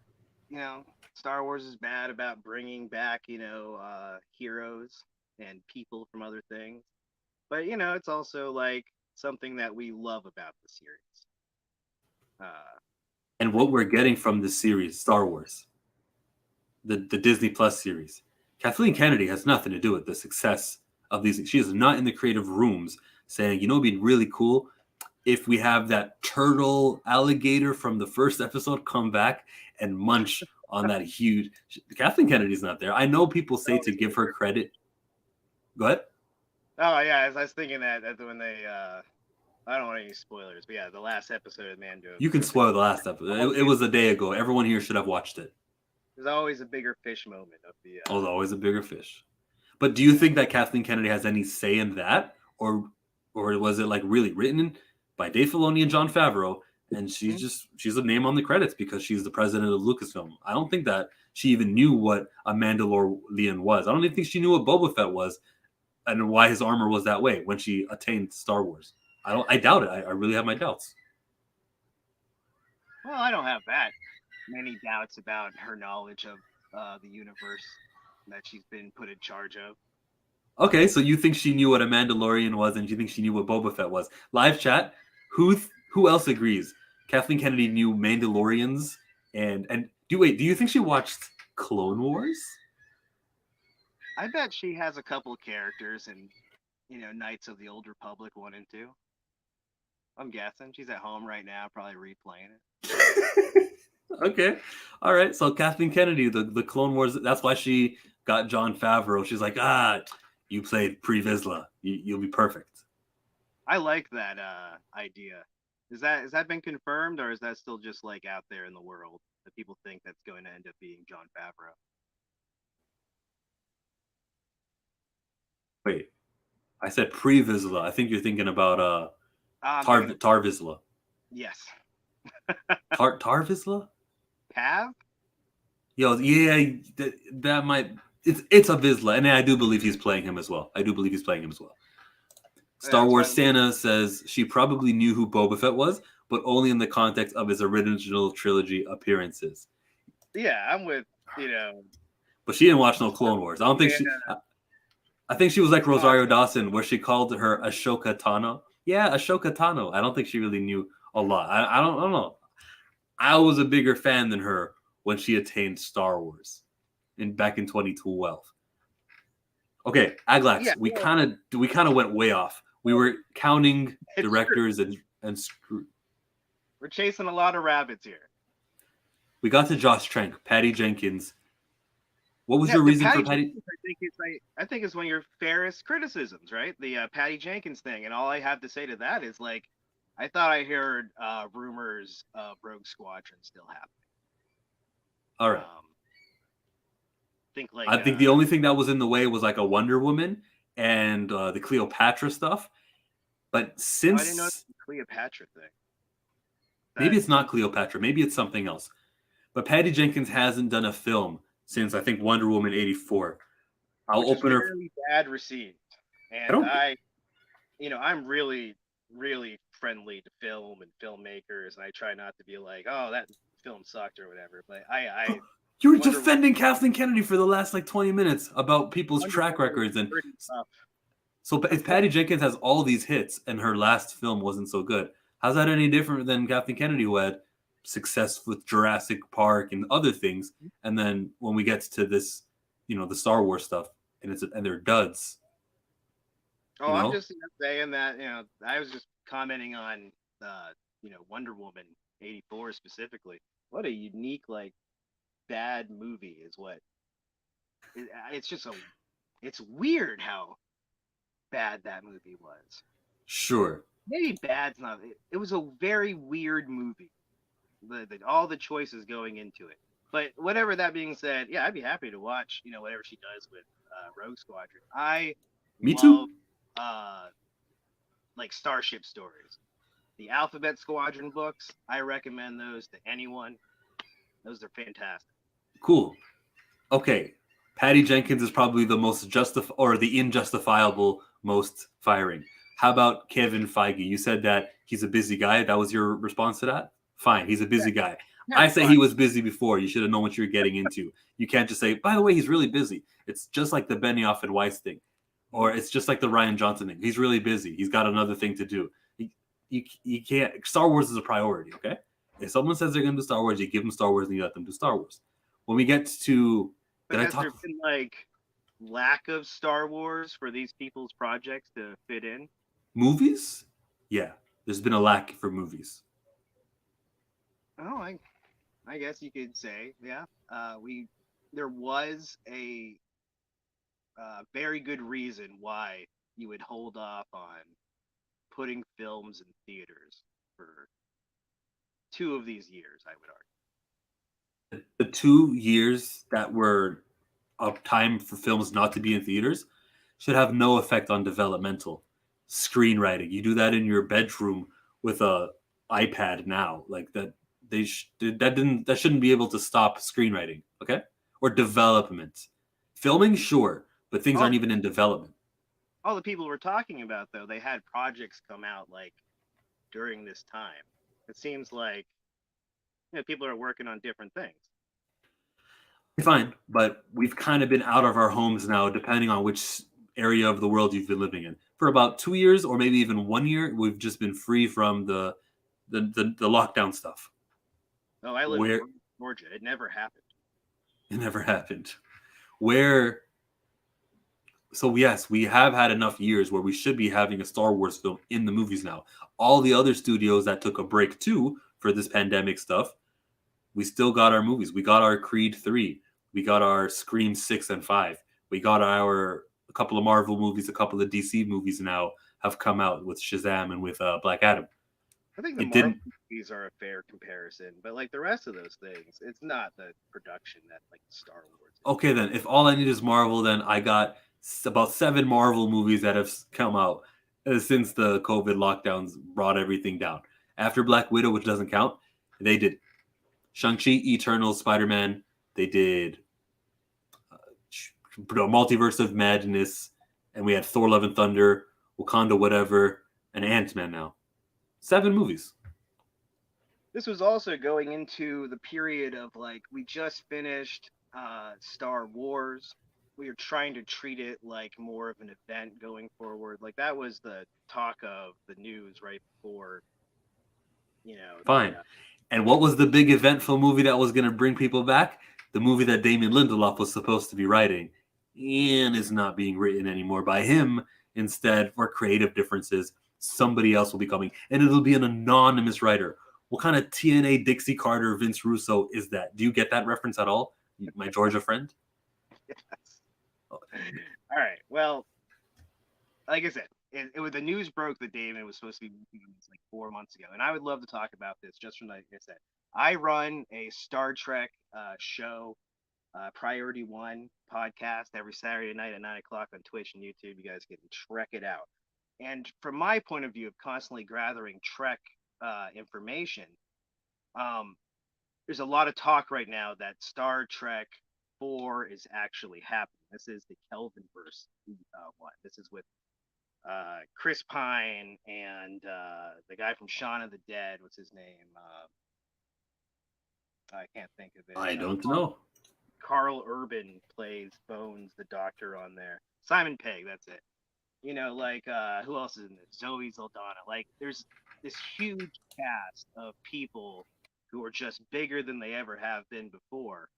Star Wars is bad about bringing back heroes and people from other things, but it's also like something that we love about the series. And what we're getting from this series, Star Wars, the Disney Plus series, Kathleen Kennedy has nothing to do with the success of these. She is not in the creative rooms saying, it'd be really cool if we have that turtle alligator from the first episode come back and munch on that huge. Kathleen Kennedy's not there. I know people say to give her credit. Go ahead. Oh yeah, I was thinking that when they. I don't want any spoilers, but yeah, the last episode of Mando. You can spoil the last episode. It was a day ago. Everyone here should have watched it. There's always a bigger fish moment of the. There's always a bigger fish. But do you think that Kathleen Kennedy has any say in that, or was it like really written by Dave Filoni and Jon Favreau, and she's a name on the credits because she's the president of Lucasfilm? I don't think that she even knew what a Mandalorian was. I don't even think she knew what Boba Fett was, and why his armor was that way when she attained Star Wars. I doubt it. I really have my doubts. Well, I don't have that many doubts about her knowledge of the universe that she's been put in charge of. Okay, so you think she knew what a Mandalorian was, and you think she knew what Boba Fett was? Live chat. Who else agrees? Kathleen Kennedy knew Mandalorians, and do you think she watched Clone Wars? I bet she has a couple of characters in, Knights of the Old Republic 1 and 2. I'm guessing she's at home right now, probably replaying it. Okay, all right. So Kathleen Kennedy, the Clone Wars. That's why she got Jon Favreau. She's like, you played Pre Vizsla. You'll be perfect. I like that idea. Has that been confirmed, or is that still just like out there in the world that people think that's going to end up being Jon Favreau? Wait, I said Pre Vizsla. I think you're thinking about Tar Vizsla. Yes. Tar Vizsla? Pav? Yo, yeah, that might. It's a Vizsla, and I do believe he's playing him as well. Star Wars Santa says she probably knew who Boba Fett was, but only in the context of his original trilogy appearances. Yeah, I'm with, But she didn't watch no Clone Wars. I don't think I think she was like Rosario Dawson, where she called her Ashoka Tano. Yeah, Ashoka Tano. I don't think she really knew a lot. I don't know. I was a bigger fan than her when she attained Star Wars back in 2012. Okay, Aglax, we kind of went way off. We were counting It's directors and We're chasing a lot of rabbits here. we got to Josh Trank, Patty Jenkins. What was Yeah, your the reason for Patty Patty? Jenkins, I think it's one of your fairest criticisms, right? The Patty Jenkins thing, and all I have to say to that is like, I thought I heard rumors of Rogue Squadron still happening. All right. I I think the only thing that was in the way was like a Wonder Woman and the Cleopatra stuff. But I since didn't know the Cleopatra thing. maybe it's not Cleopatra, maybe it's something else. But Patty Jenkins hasn't done a film since I think Wonder Woman '84. I'll Which open was her. fairly bad received, and don't- I'm really, really friendly to film and filmmakers, and I try not to be like, oh, that film sucked or whatever. But You were Wonder defending Kathleen Kennedy for the last like 20 minutes about people's Wonder track Woman records, was and pretty tough. so if Patty Jenkins has all these hits and her last film wasn't so good, how's that any different than Kathleen Kennedy, who had success with Jurassic Park and other things, and then when we get to this, the Star Wars stuff, and they're duds. Oh, I'm just saying that I was just commenting on Wonder Woman '84 specifically. What a unique bad movie is what. It's weird how bad that movie was. Sure. Maybe bad's not. It was a very weird movie. All the choices going into it. But whatever that being said, yeah, I'd be happy to watch whatever she does with Rogue Squadron. Me too. Like Starship stories. The Alphabet Squadron books, I recommend those to anyone. Those are fantastic. Cool. Okay. Patty Jenkins is probably the most the injustifiable most firing. How about Kevin Feige? You said that he's a busy guy. That was your response to that? Fine, he's a busy guy. I say he was busy before. You should have known what you're getting into. You can't just say, by the way, he's really busy. It's just like the Benioff and Weiss thing. Or it's just like the Rian Johnson thing. He's really busy. He's got another thing to do. You can't. Star Wars is a priority, okay? If someone says they're going to do Star Wars, you give them Star Wars and you let them do Star Wars. When we get to... But has there been lack of Star Wars for these people's projects to fit in? Movies? Yeah. There's been a lack for movies. Oh, I guess you could say, yeah. There was a very good reason why you would hold off on putting films in theaters for 2 of these years, I would argue. The 2 years that were of time for films not to be in theaters should have no effect on developmental screenwriting. You do that in your bedroom with a iPad now, like that. That shouldn't be able to stop screenwriting, okay? Or development. Filming, sure, but things aren't even in development. All the people we're talking about, though, they had projects come out during this time. It seems like people are working on different things. Fine, but we've kind of been out of our homes now, depending on which area of the world you've been living in. For about 2 years, or maybe even 1 year, we've just been free from the lockdown stuff. Oh, I live in Georgia. It never happened. It never happened. So yes, we have had enough years where we should be having a Star Wars film in the movies now. All the other studios that took a break too for this pandemic stuff, we still got our movies. We got our Creed 3. We got our Scream 6 and 5. We got a couple of Marvel movies, a couple of DC movies now have come out with Shazam and with Black Adam. I think the Marvel movies are a fair comparison, but the rest of those things, it's not the production that Star Wars is. Okay, then if all I need is Marvel, then I got about 7 Marvel movies that have come out since the COVID lockdowns brought everything down. After Black Widow, which doesn't count, they did Shang-Chi, Eternals, Spider-Man. They did Multiverse of Madness, and we had Thor: Love and Thunder, Wakanda, whatever, and Ant-Man now. 7 movies. This was also going into the period of we just finished Star Wars. We were trying to treat it like more of an event going forward. That was the talk of the news right before, Fine. And what was the big eventful movie that was going to bring people back? The movie that Damon Lindeloff was supposed to be writing and is not being written anymore by him Instead, for creative differences, somebody else will be coming, and it'll be an anonymous writer. What kind of TNA Dixie Carter Vince Russo is that? Do you get that reference at all, my Georgia friend? Yes. All right. Well, like I said, the news broke that Damon was supposed to be like 4 months ago, and I would love to talk about this just from like I said. I run a Star Trek show, Priority One podcast every Saturday night at 9 o'clock on Twitch and YouTube. You guys can check it out. And from my point of view of constantly gathering Trek information, there's a lot of talk right now that Star Trek 4 is actually happening. This is the Kelvinverse one. This is with Chris Pine and the guy from Shaun of the Dead. What's his name? I can't think of it. I don't know. Carl Urban plays Bones, the doctor on there. Simon Pegg, that's it. You know, like who else is in this? Zoe Saldana. Like, there's this huge cast of people who are just bigger than they ever have been before.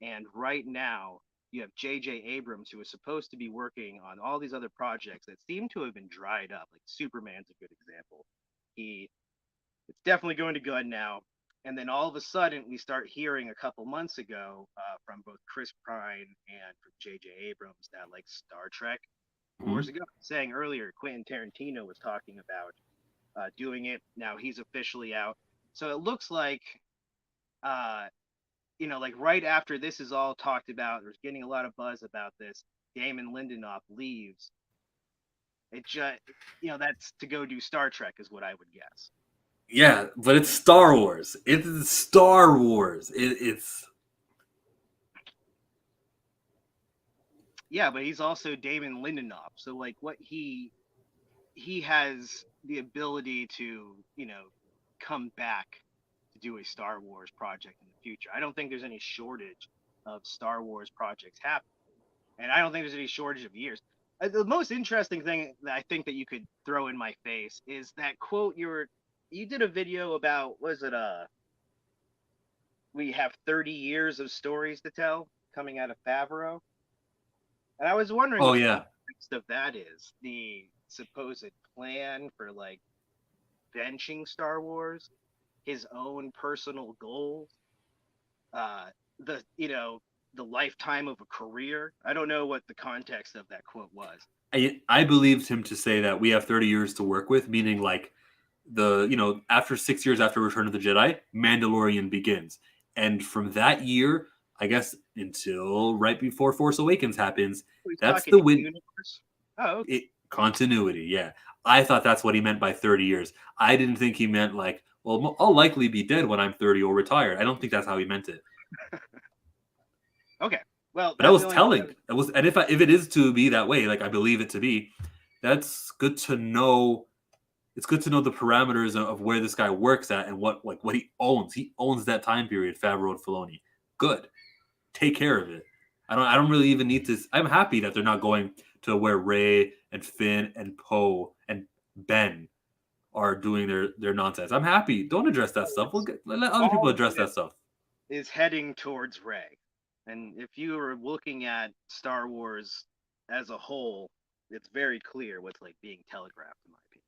And right now, you have J.J. Abrams, who is supposed to be working on all these other projects that seem to have been dried up. Like Superman's a good example. It's definitely going to gun now. And then all of a sudden, we start hearing a couple months ago from both Chris Pine and from J.J. Abrams that, like, Star Trek 4 years ago, saying earlier, Quentin Tarantino was talking about doing it. Now he's officially out. So it looks like, you know, like right after this is all talked about, there's getting a lot of buzz about this. Damon Lindeloff leaves. It just, you know, that's to go do Star Trek is what I would guess. Yeah, but it's Star Wars. It's Star Wars. It's yeah, but he's also Damon Lindeloff. So like, what he has the ability to, you know, come back to do a Star Wars project in the future. I don't think there's any shortage of Star Wars projects happening, and I don't think there's any shortage of years. The most interesting thing that I think that you could throw in my face is that quote you did a video about, was it we have 30 years of stories to tell coming out of Favreau, and I was wondering what the context of that is. The supposed plan for like benching Star Wars, his own personal goals, the lifetime of a career. I don't know what the context of that quote was. I believed him to say that we have 30 years to work with, meaning like after 6 years after Return of the Jedi, Mandalorian begins. And from that year, I guess until right before Force Awakens happens, that's the win. Oh, okay. Continuity, yeah. I thought that's what he meant by 30 years. I didn't think he meant like, well, I'll likely be dead when I'm 30 or retired. I don't think that's how he meant it. Okay. Well, but that was telling. It was, and if it is to be that way, like I believe it to be, that's good to know. It's good to know the parameters of where this guy works at and what he owns. He owns that time period, Favreau and Filoni. Good. Take care of it. I don't really even need to. I'm happy that they're not going to where Rey and Finn and Poe and Ben are doing their nonsense. I'm happy. Don't address that stuff. Let other people address that stuff. Is heading towards Rey. And if you are looking at Star Wars as a whole, it's very clear what's like being telegraphed, in my opinion.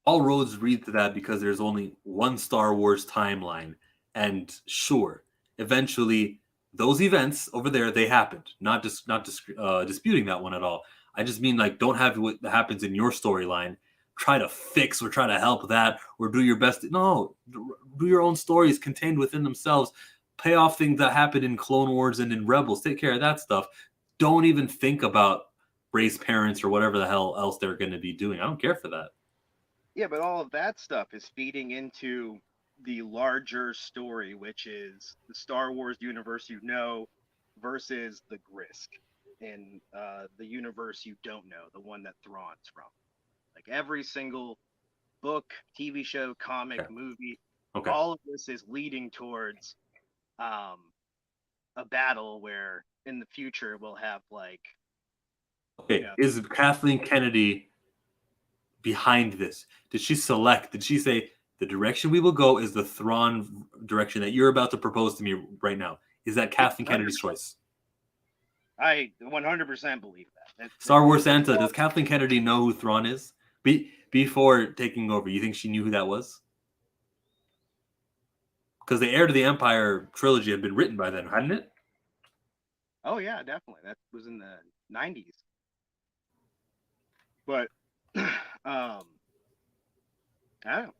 All roads lead to that because there's only one Star Wars timeline. And sure, eventually those events over there, they happened. Not disputing that one at all. I just mean, like, don't have what happens in your storyline. Try to fix or try to help that or do your best. No, do your own stories contained within themselves. Pay off things that happened in Clone Wars and in Rebels. Take care of that stuff. Don't even think about Rey's parents or whatever the hell else they're going to be doing. I don't care for that. Yeah, but all of that stuff is feeding into the larger story, which is the Star Wars universe you know versus the Grisk in the universe you don't know, the one that Thrawn's from. Like every single book, TV show, comic, movie, all of this is leading towards a battle where in the future we'll have like. Is Kathleen Kennedy behind this? Did she say the direction we will go is the Thrawn direction that you're about to propose to me right now? Is that Kathleen Kennedy's choice? I 100% believe that. Star Wars Santa, does Kathleen Kennedy know who Thrawn is? Before taking over, you think she knew who that was? Because the Heir to the Empire trilogy had been written by then, hadn't it? Oh yeah, definitely. That was in the 90s. But I don't know.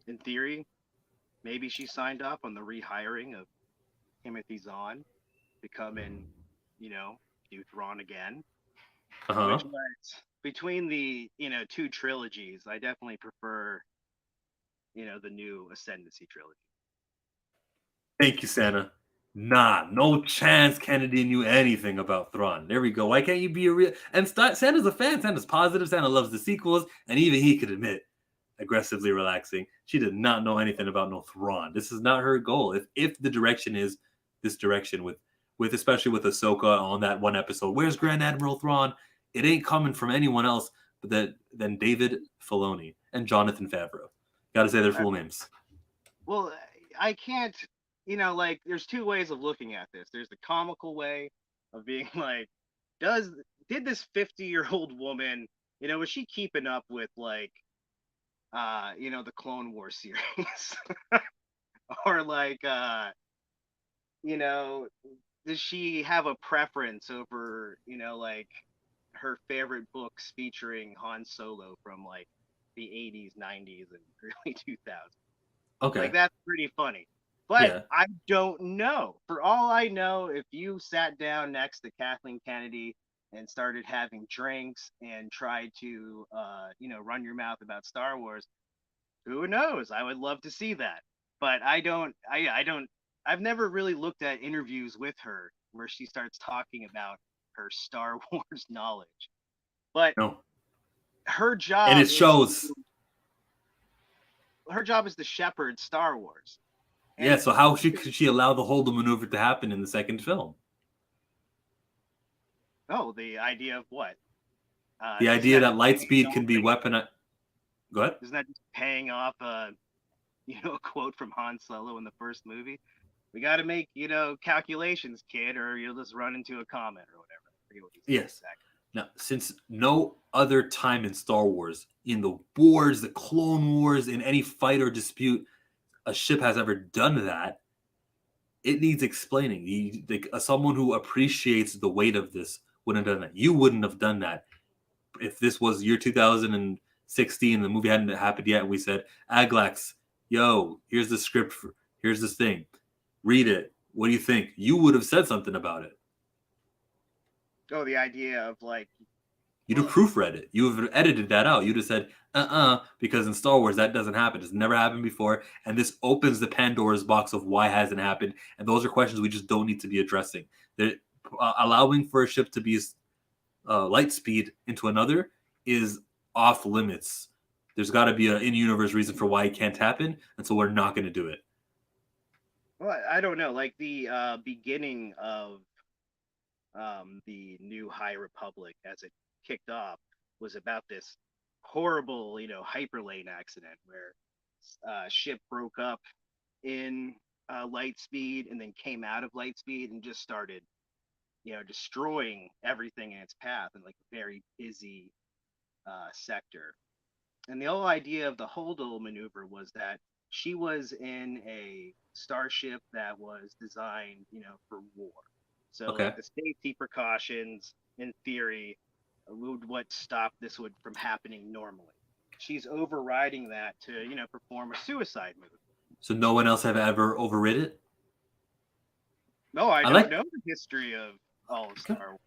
In theory, maybe she signed up on the rehiring of Timothy Zahn, becoming, do Thrawn again. Uh-huh. Which was between the, two trilogies, I definitely prefer, the new Ascendancy trilogy. Thank you, Santa. Nah, no chance Kennedy knew anything about Thrawn. There we go. Why can't you be a real... And Santa's a fan. Santa's positive. Santa loves the sequels. And even he could admit, aggressively relaxing, she did not know anything about no Thrawn. This is not her goal. If the direction is this direction with especially with Ahsoka on that one episode, where's Grand Admiral Thrawn? It ain't coming from anyone else but than David Filoni and Jonathan Favreau. Got to say their full names. Well, I can't, there's two ways of looking at this. There's the comical way of being like, did this 50-year-old woman, was she keeping up with the Clone Wars series? Or does she have a preference over, her favorite books featuring Han Solo from the 80s, 90s, and early 2000s? Okay. That's pretty funny. But yeah. I don't know. For all I know, if you sat down next to Kathleen Kennedy and started having drinks and tried to, run your mouth about Star Wars, who knows? I would love to see that. But I've never really looked at interviews with her where she starts talking about her Star Wars knowledge. But her job... And it shows... Her job is to shepherd Star Wars. And so how could she allow the Holdo maneuver to happen in the second film? Oh, the idea of what? The idea that lightspeed can be weaponized. Go ahead. Isn't that just paying off a quote from Han Solo in the first movie? We got to make, calculations, kid, or you'll just run into a comet or whatever. I forget what he said exactly. Now, since no other time in Star Wars, in the wars, the Clone Wars, in any fight or dispute, a ship has ever done that, it needs explaining. Someone who appreciates the weight of this wouldn't have done that. You wouldn't have done that if this was year 2016, the movie hadn't happened yet, and we said, Aglax, yo, here's the script, here's this thing. Read it. What do you think? You would have said something about it. Oh, the idea of you'd have proofread it. You would have edited that out. You'd have said, because in Star Wars, that doesn't happen. It's never happened before. And this opens the Pandora's box of why hasn't happened. And those are questions we just don't need to be addressing. Allowing for a ship to be light speed into another is off limits. There's got to be an in-universe reason for why it can't happen. And so we're not going to do it. Well, I don't know. The beginning of the New High Republic, as it kicked off, was about this horrible, hyperlane accident where ship broke up in light speed and then came out of light speed and just started, destroying everything in its path in a very busy sector. And the whole idea of the Holdo maneuver was that she was in a starship that was designed, for war. So the safety precautions, in theory, would what stop this from happening normally. She's overriding that to, perform a suicide move. So no one else have ever overridden it? No, I don't know the history of all of Star Wars.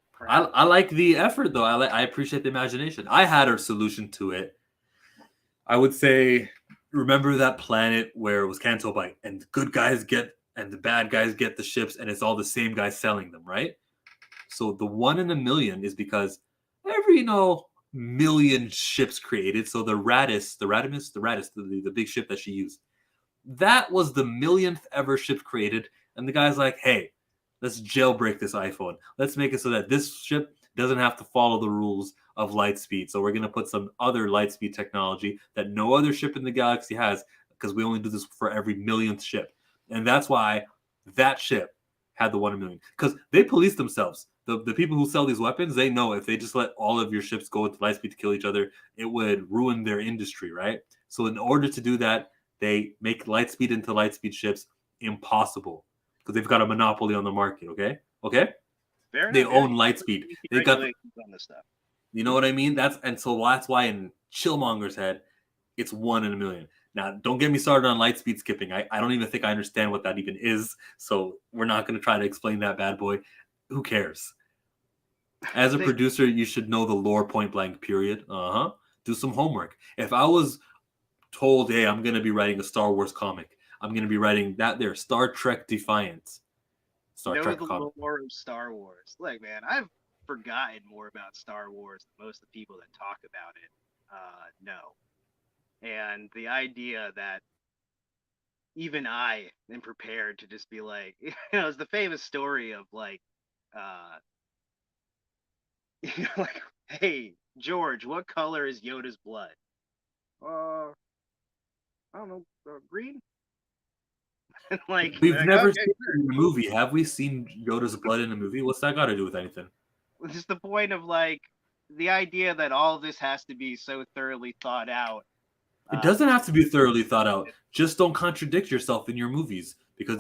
I like the effort, though. I appreciate the imagination. I had a solution to it. I would say, remember that planet where it was Canto Bight, and the good guys and the bad guys get the ships, and it's all the same guys selling them, right? So the 1 in a million is because every, million ships created. So the Radimus, the big ship that she used, that was the millionth ever ship created. And the guy's like, hey, let's jailbreak this iPhone. Let's make it so that this ship doesn't have to follow the rules of light speed. So we're going to put some other light speed technology that no other ship in the galaxy has, because we only do this for every millionth ship. And that's why that ship had the 1 in a million, because they police themselves. The people who sell these weapons, they know if they just let all of your ships go into light speed to kill each other, it would ruin their industry, right? So in order to do that, they make light speed into light speed ships impossible because they've got a monopoly on the market. Okay. Fair They enough. Yeah. own light speed. They got, Regulations on this stuff. you know what I mean? That's why in Chillmonger's head, it's 1 in a million. Now, don't get me started on light speed skipping. I don't even think I understand what that even is. So we're not going to try to explain that bad boy. Who cares? As a producer, you should know the lore point blank, period. Do some homework. If I was told, hey, I'm going to be writing a Star Wars comic, I'm going to be writing that there, Star Trek Defiance. Know the lore of Star Wars. Look, man, I've forgotten more about Star Wars than most of the people that talk about it know. And the idea that even I am prepared to just be like, it's the famous story of like, like, hey, George, what color is Yoda's blood? I don't know, green. Like, we've never seen it in a movie. Have we seen Yoda's blood in a movie? What's that got to do with anything? Just the point of like the idea that all this has to be so thoroughly thought out. It doesn't have to be thoroughly thought out. Just don't contradict yourself in your movies because.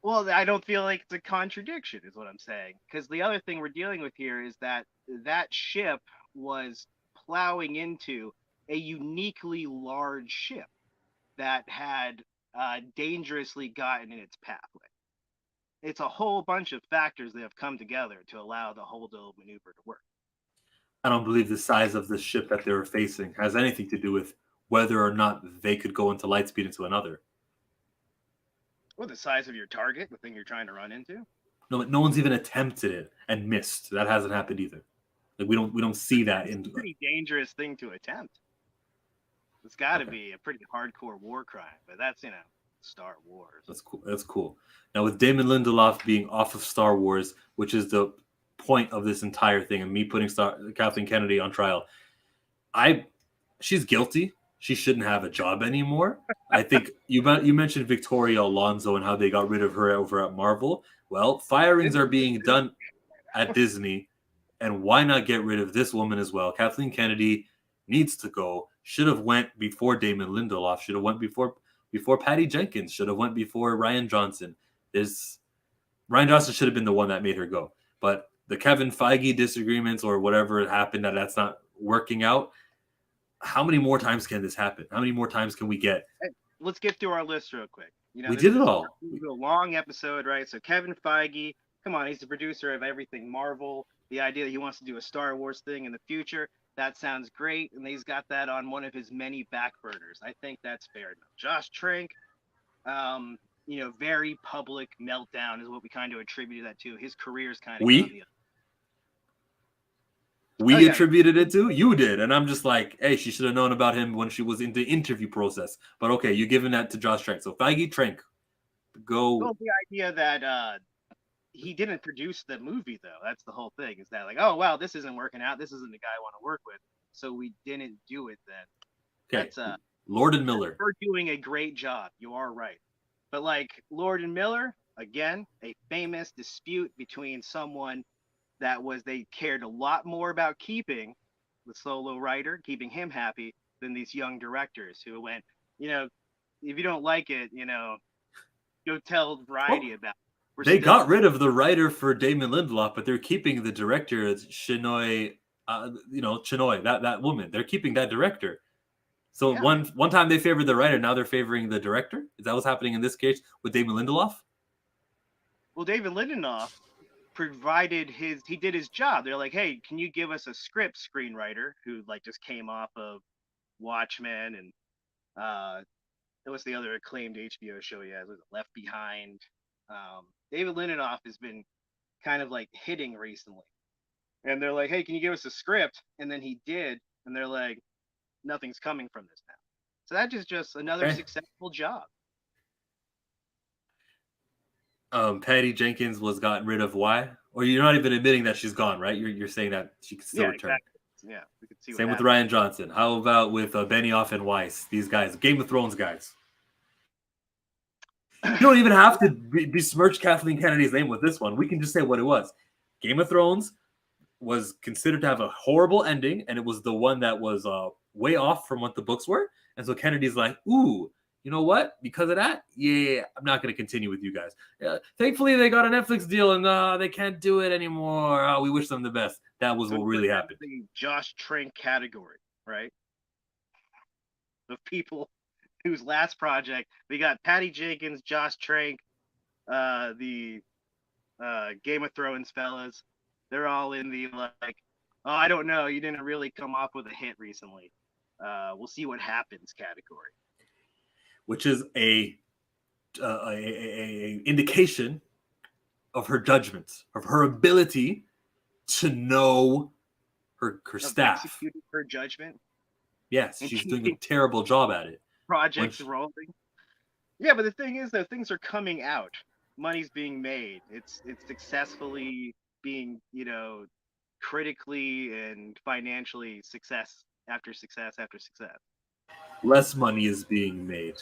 Well, I don't feel like it's a contradiction, is what I'm saying. Because the other thing we're dealing with here is that ship was plowing into a uniquely large ship that had dangerously gotten in its pathway. It's a whole bunch of factors that have come together to allow the Holdo maneuver to work. I don't believe the size of the ship that they were facing has anything to do with whether or not they could go into lightspeed into another. Well, the size of your target, the thing you're trying to run into. No one's even attempted it and missed. That hasn't happened either. Like we don't see that in. It's a pretty dangerous thing to attempt. It's got to be a pretty hardcore war crime, but that's Star Wars. That's cool. Now with Damon Lindeloff being off of Star Wars, which is the point of this entire thing, and me putting Kathleen Kennedy on trial, she's guilty. She shouldn't have a job anymore. I think you mentioned Victoria Alonso and how they got rid of her over at Marvel. Well, firings are being done at Disney, and why not get rid of this woman as well? Kathleen Kennedy needs to go. Should have went before Damon Lindeloff. Should have went before Patty Jenkins. Should have went before Rian Johnson. Rian Johnson should have been the one that made her go. But the Kevin Feige disagreements or whatever happened that's not working out. How many more times can this happen? How many more times can we get? Let's get through our list real quick. We did it all. A long episode, right? So Kevin Feige, come on, he's the producer of everything Marvel. The idea that he wants to do a Star Wars thing in the future, that sounds great. And he's got that on one of his many back burners. I think that's fair enough. Josh Trank, very public meltdown is what we kind of attributed that to. His career's kind of We attributed it to? You did. And I'm just like, hey, she should have known about him when she was in the interview process. But okay, you're giving that to Josh Trank. So Feige, Trank, go. Well, the idea that he didn't produce the movie, though. That's the whole thing. Is that like, oh, wow, this isn't working out. This isn't the guy I want to work with. So we didn't do it then. Okay. That's Lord and Miller. We're doing a great job. You are right. But like Lord and Miller, again, a famous dispute between someone that they cared a lot more about keeping the solo writer, keeping him happy, than these young directors who went, if you don't like it, go tell Variety about it. They got rid of the writer for Damon Lindelof, but they're keeping the director, Chinoy, that woman. They're keeping that director. So one time they favored the writer, now they're favoring the director? Is that what's happening in this case with Damon Lindelof? Well, David Lindelof provided he did his job. They're like, hey, can you give us a script screenwriter who like just came off of Watchmen and what's the other acclaimed HBO show he has? Was it Left Behind? David Lindelof has been kind of like hitting recently. And they're like, hey, can you give us a script? And then he did. And they're like, nothing's coming from this now. So that is just another successful job. Patty Jenkins was gotten rid of. Why? Or you're not even admitting that she's gone, right? You're saying that she can still return. Exactly. Yeah, we can see. Same with Rian Johnson. How about with Benioff and Weiss? These guys, Game of Thrones guys. You don't even have to besmirch Kathleen Kennedy's name with this one. We can just say what it was. Game of Thrones was considered to have a horrible ending, and it was the one that was way off from what the books were. And so Kennedy's like, ooh, you know what? Because of that, yeah, I'm not going to continue with you guys. Thankfully, they got a Netflix deal, and they can't do it anymore. We wish them the best. That was what really happened. The Josh Trank category, right? Of people whose last project, we got Patty Jenkins, Josh Trank, the Game of Thrones fellas. They're all in the like, oh, I don't know, you didn't really come up with a hit recently. We'll see what happens category. Which is a indication of her judgment, of her ability to know her staff. Executing her judgment. Yes, she's doing a terrible job at it. Projects rolling. Yeah, but the thing is, though, things are coming out. Money's being made. It's successfully being, critically and financially success after success after success. Less money is being made.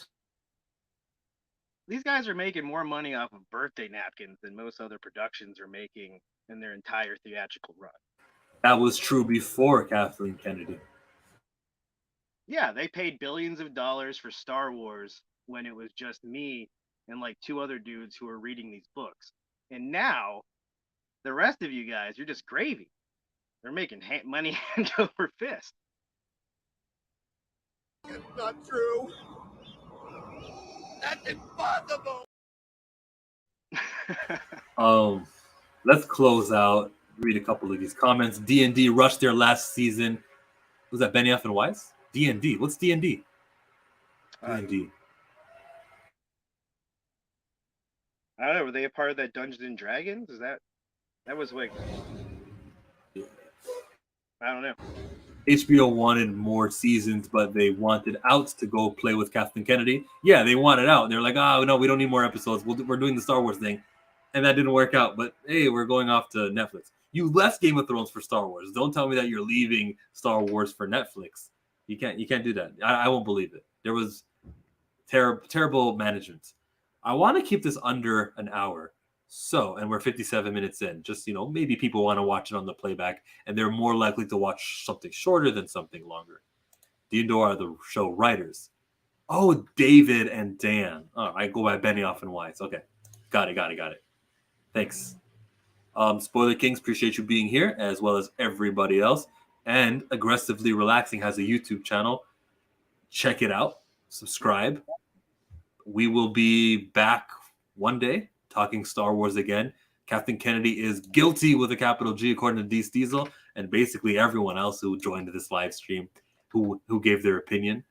These guys are making more money off of birthday napkins than most other productions are making in their entire theatrical run. That was true before Kathleen Kennedy. Yeah, they paid billions of dollars for Star Wars when it was just me and like 2 other dudes who were reading these books. And now, the rest of you guys, you're just gravy. They're making money hand over fist. It's not true. That's impossible. Let's close out. Read a couple of these comments. D&D rushed their last season. Was that Benioff and Weiss? D&D. What's D&D? D&D. I don't know. Were they a part of that Dungeons and Dragons? That was like, Yeah. I don't know. HBO wanted more seasons, but they wanted Out to go play with Kathleen Kennedy. Yeah, they wanted Out. They're like, oh, no, we don't need more episodes. We're doing the Star Wars thing. And that didn't work out. But, hey, we're going off to Netflix. You left Game of Thrones for Star Wars. Don't tell me that you're leaving Star Wars for Netflix. You can't do that. I won't believe it. There was terrible management. I want to keep this under an hour. So, and we're 57 minutes in. Just, maybe people want to watch it on the playback, and they're more likely to watch something shorter than something longer. Dindo are the show writers. Oh, David and Dan. Oh, I go by Benioff and Weiss. Okay. Got it. Thanks. Spoiler Kings, appreciate you being here, as well as everybody else. And Aggressively Relaxing has a YouTube channel. Check it out. Subscribe. We will be back one day talking Star Wars again. Kathleen Kennedy is guilty with a capital G, according to Deece Diesel, and basically everyone else who joined this live stream who gave their opinion.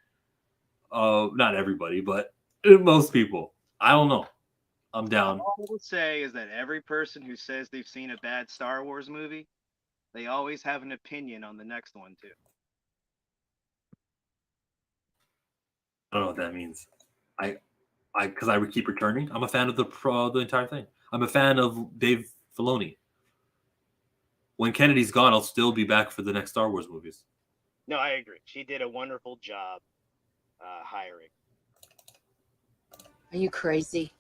Not everybody, but most people. I don't know. I'm down. All I will say is that every person who says they've seen a bad Star Wars movie, they always have an opinion on the next one, too. I don't know what that means. Because I keep returning. I'm a fan of the entire thing. I'm a fan of Dave Filoni. When Kennedy's gone, I'll still be back for the next Star Wars movies. No, I agree. She did a wonderful job hiring. Are you crazy?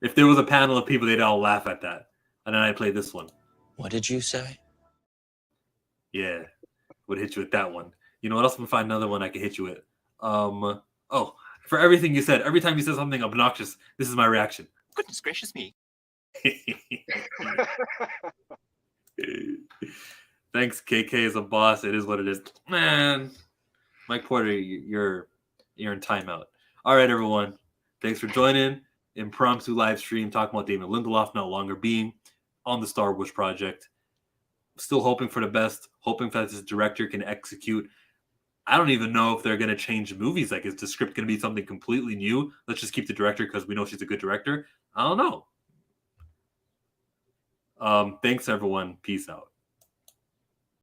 If there was a panel of people, they'd all laugh at that. And then I play this one. What did you say? Yeah. Would hit you with that one. You know what else? I'm gonna find another one I can hit you with. For everything you said, every time you said something obnoxious, this is my reaction. Goodness gracious me. Thanks, KK is a boss. It is what it is. Man, Mike Porter, you're in timeout. All right, everyone. Thanks for joining. Impromptu live stream talking about Damon Lindeloff no longer being on the Star Wars project. Still hoping for the best, hoping that this director can execute. I don't even know if they're going to change movies. Like, is the script going to be something completely new? Let's just keep the director because we know she's a good director. I don't know. Thanks, everyone. Peace out.